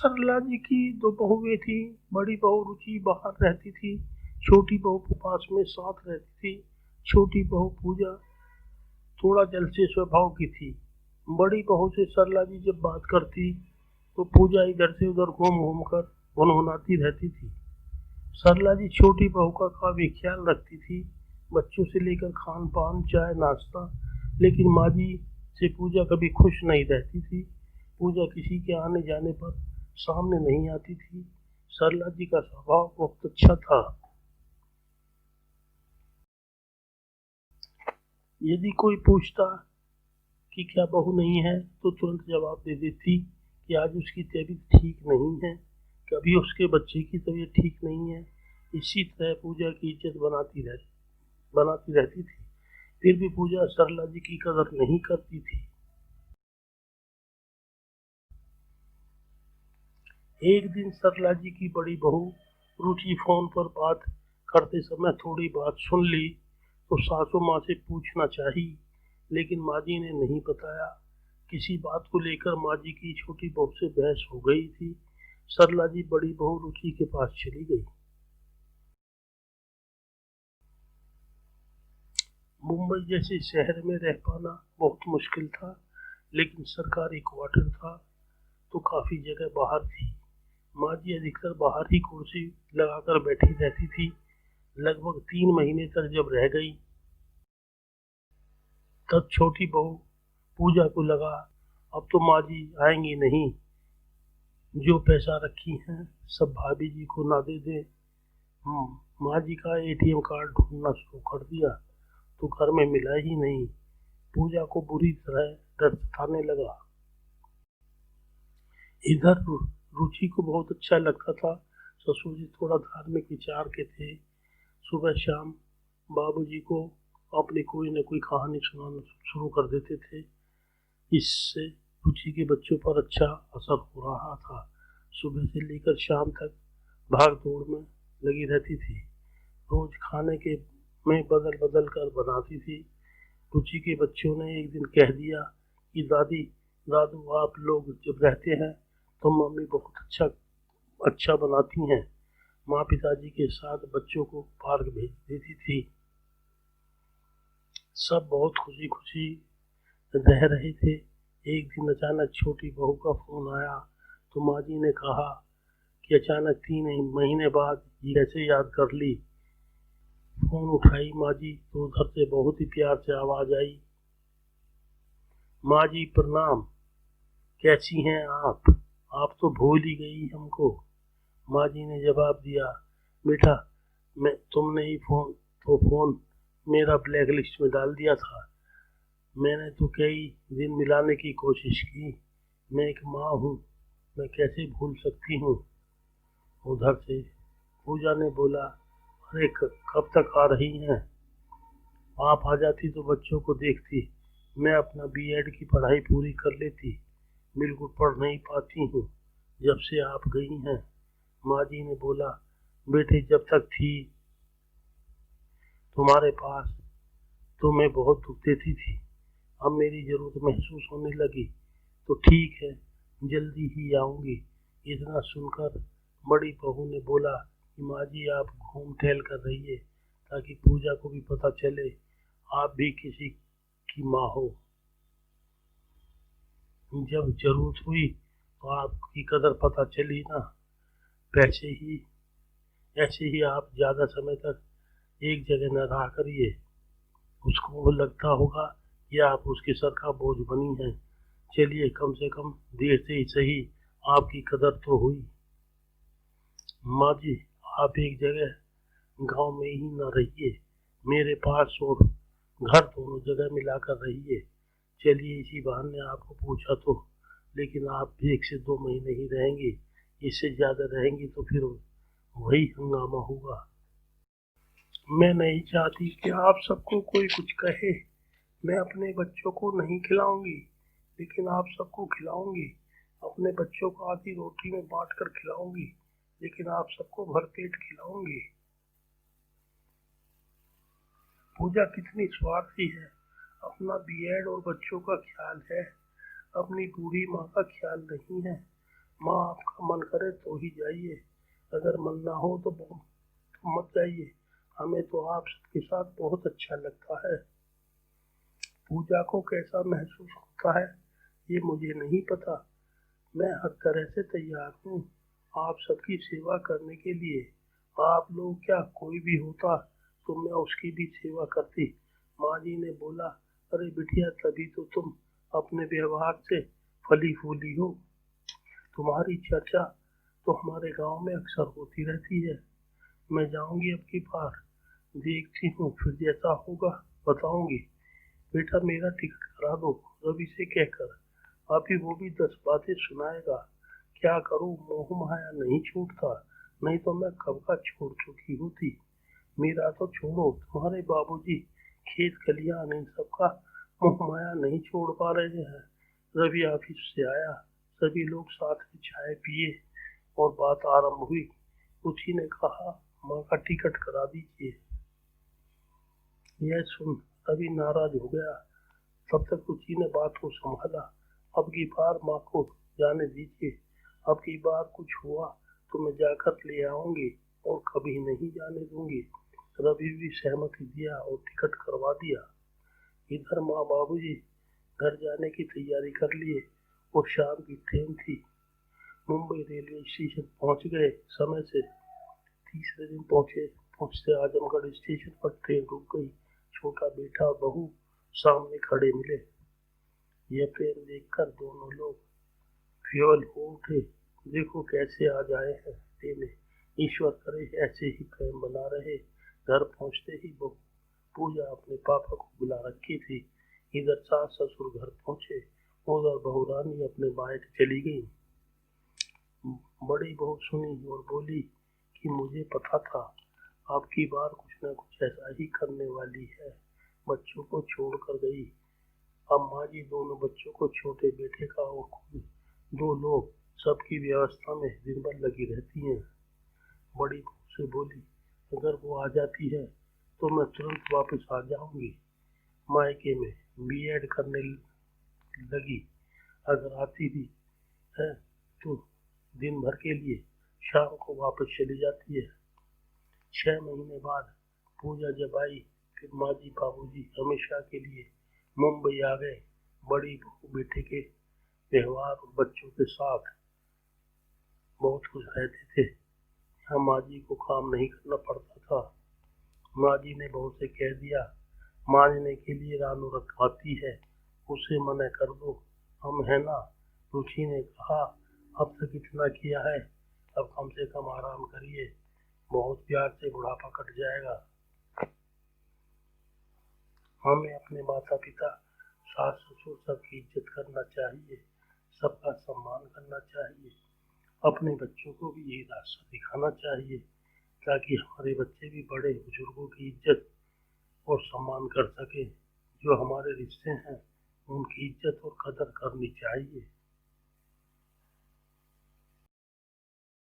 सरला जी की दो बहुएं थी। बड़ी बहू रुचि बाहर रहती थी, छोटी बहू के पास में साथ रहती थी। छोटी बहू पूजा थोड़ा जलसे स्वभाव की थी। बड़ी बहू से सरला जी जब बात करती तो पूजा इधर से उधर घूम घूम कर गुनगुनाती रहती थी। सरला जी छोटी बहू का काफी ख्याल रखती थी, बच्चों से लेकर खान पान, चाय, नाश्ता। लेकिन माँ जी से पूजा कभी खुश नहीं रहती थी। पूजा किसी के आने जाने पर सामने नहीं आती थी। सरला जी का स्वभाव बहुत अच्छा था। यदि कोई पूछता कि क्या बहू नहीं है तो तुरंत जवाब दे देती कि आज उसकी तबीयत ठीक नहीं है, कभी उसके बच्चे की तबीयत ठीक नहीं है। इसी तरह पूजा की इज्जत बनाती रहती थी। फिर भी पूजा सरला जी की कदर नहीं करती थी। एक दिन सरला जी की बड़ी बहू रुचि फोन पर बात करते समय थोड़ी बात सुन ली तो सासू माँ से पूछना चाही, लेकिन माँ जी ने नहीं बताया। किसी बात को लेकर माँ जी की छोटी बहू से बहस हो गई थी। सरला जी बड़ी बहू रुचि के पास चली गई। मुंबई जैसे शहर में रह पाना बहुत मुश्किल था, लेकिन सरकारी क्वार्टर था तो काफी जगह बाहर थी। माँ जी अधिकतर बाहर ही कुर्सी लगाकर बैठी रहती थी। लगभग 3 महीने तक जब रह गई तब छोटी बहू पूजा को लगा अब तो माँ जी आएंगी नहीं, जो पैसा रखी हैं सब भाभी जी को ना दे दे। माँ जी का एटीएम कार्ड ढूंढना शुरू कर दिया तो घर में मिला ही नहीं। पूजा को बुरी तरह डर सताने लगा। इधर रुचि को बहुत अच्छा लगता था। ससुर जी थोड़ा धार्मिक विचार के थे। सुबह शाम बाबूजी को अपनी कोई न कोई कहानी सुनाना शुरू कर देते थे। इससे रुचि के बच्चों पर अच्छा असर हो रहा था। सुबह से लेकर शाम तक भाग दौड़ में लगी रहती थी। रोज खाने के में बदल बदल कर बनाती थी। रुचि के बच्चों ने एक दिन कह दिया कि दादी दादू आप लोग जब रहते हैं तो मम्मी बहुत अच्छा अच्छा बनाती हैं। माँ पिताजी के साथ बच्चों को पार्क भेज देती थी। सब बहुत खुशी खुशी रह रहे थे। एक दिन अचानक छोटी बहू का फोन आया तो माँ जी ने कहा कि अचानक 3 महीने बाद ये कैसे याद कर ली। फोन उठाई माँ जी तो उधर से बहुत ही प्यार से आवाज आई, माँ जी प्रणाम, कैसी हैं आप तो भूल ही गई हमको। माँ जी ने जवाब दिया, बेटा मैं तुमने ही फोन मेरा ब्लैक लिस्ट में डाल दिया था। मैंने तो कई दिन मिलाने की कोशिश की। मैं एक माँ हूँ, मैं कैसे भूल सकती हूँ। उधर से पूजा ने बोला, अरे कब तक आ रही हैं? आप आ जाती तो बच्चों को देखती, मैं अपना बीएड की पढ़ाई पूरी कर लेती। बिल्कुल पढ़ नहीं पाती हूँ जब से आप गई हैं। माँ जी ने बोला, बेटे जब तक थी तुम्हारे पास तो मैं बहुत दुख देती थी। अब मेरी जरूरत महसूस होने लगी तो ठीक है, जल्दी ही आऊंगी। इतना सुनकर बड़ी बहू ने बोला कि माँ जी आप घूम टहल कर रहिए ताकि पूजा को भी पता चले आप भी किसी की माँ हो। जब जरूरत हुई तो आपकी कदर पता चली ना। पैसे ही ऐसे ही आप ज्यादा समय तक एक जगह न रहा करिए। उसको लगता होगा कि आप उसके सर का बोझ बनी है। चलिए कम से कम देर से ही सही आपकी कदर तो हुई। माँ जी आप एक जगह गांव में ही न रहिए, मेरे पास और घर दोनों जगह मिलाकर रहिए। चलिए इसी बहाने आपको पूछा तो, लेकिन आप 1 से 2 महीने ही रहेंगी। इससे ज्यादा रहेंगी तो फिर वही हंगामा होगा। मैं नहीं चाहती कि आप सबको कोई कुछ कहे। मैं अपने बच्चों को नहीं खिलाऊंगी, लेकिन आप सबको खिलाऊंगी। अपने बच्चों को आधी रोटी में बांट कर खिलाऊंगी, लेकिन आप सबको भरपेट खिलाऊंगी। पूजा कितनी स्वार्थी है, अपना बीएड और बच्चों का ख्याल है, अपनी बूढ़ी माँ का ख्याल नहीं है। माँ आपका मन करे तो ही जाइए, अगर मन ना हो तो मत जाइए, हमें तो आप सबके साथ बहुत अच्छा लगता है। पूजा को कैसा महसूस होता है ये मुझे नहीं पता, मैं हर तरह से तैयार हूँ आप सबकी सेवा करने के लिए। आप लोग क्या कोई भी होता तो मैं उसकी भी सेवा करती। माँ जी ने बोला, अरे बिटिया तभी तो तुम अपने व्यवहार से फली फूली हो, तुम्हारी चर्चा तो हमारे गांव में अक्सर होती रहती है। मैं जाऊंगी अब की बार, देखती हूँ फिर जैसा होगा बताऊंगी। बेटा मेरा टिकट करा दो, रवि से कहकर, अभी वो भी 10 बातें सुनाएगा। क्या करूं, मोह माया नहीं छूटता, नहीं तो मैं कब का छोड़ चुकी होती। मेरा तो छोड़ो, तुम्हारे बाबूजी खेत खलियान इन सबका मोह माया नहीं छोड़ पा रहे हैं। रवि ऑफिस से आया, सभी लोग साथ में चाय पिए और बात आरंभ हुई। उसी ने कहा, माँ का टिकट करा दीजिए। यह सुन रवि नाराज हो गया। तब तक रुचि ने बात को संभाला, अब की बार माँ को जाने दीजिए, अब की बार कुछ हुआ तो मैं जाकर ले आऊंगी और कभी नहीं जाने दूंगी। रवि भी सहमति दिया और टिकट करवा दिया। इधर माँ बाबूजी घर जाने की तैयारी कर लिए और शाम की ट्रेन थी। मुंबई रेलवे स्टेशन पहुंच गए समय से। तीसरे दिन पहुंचते आजमगढ़ स्टेशन पर ट्रेन रुक गई। छोटा बेटा और बहू सामने खड़े मिले। यह ट्रेन देखकर दोनों लोग फ्यूल हो उठे। देखो कैसे आ जाए हैं देने, ईश्वर करे ऐसे ही प्रेम बना रहे। घर पहुंचते ही बहू पूजा अपने पापा को बुला रखी थी। इधर सास ससुर घर पहुंचे, उधर बहू रानी अपने मायके चली गई। बड़ी बहू सुनी और बोली कि मुझे पता था अब की बार कुछ न कुछ ऐसा ही करने वाली है। बच्चों को छोड़कर गई। अब माँ जी दोनों बच्चों को, छोटे बेटे का और खुद, दो लोग सबकी व्यवस्था में दिन भर लगी रहती हैं। बड़ी बहू से बोली, अगर वो आ जाती है तो मैं तुरंत वापस आ जाऊंगी। मायके में बीएड करने लगी, अगर आती भी है तो दिन भर के लिए, शाम को वापस चली जाती है। 6 महीने बाद पूजा जब आई, फिर माँ जी बाबूजी हमेशा के लिए मुंबई आ गए। बड़ी बहू बेटे के व्यवहार और बच्चों के साथ बहुत खुश रहते थे। यहाँ माँ जी को काम नहीं करना पड़ता था। माँ जी ने बहू से कह दिया, मांझने के लिए रानू रखवाती है, उसे मना कर दो, हम है ना। रुचि ने कहा, अब तक इतना किया है, अब कम से कम आराम करिए, बहुत प्यार से बुढ़ापा कट जाएगा। हमें अपने माता पिता, सास ससुर सबकी इज्जत करना चाहिए, सबका सम्मान करना चाहिए। अपने बच्चों को भी यही रास्ता दिखाना चाहिए, ताकि हमारे बच्चे भी बड़े बुजुर्गों की इज्जत और सम्मान कर सके। जो हमारे रिश्ते हैं उनकी इज्जत और कदर करनी चाहिए।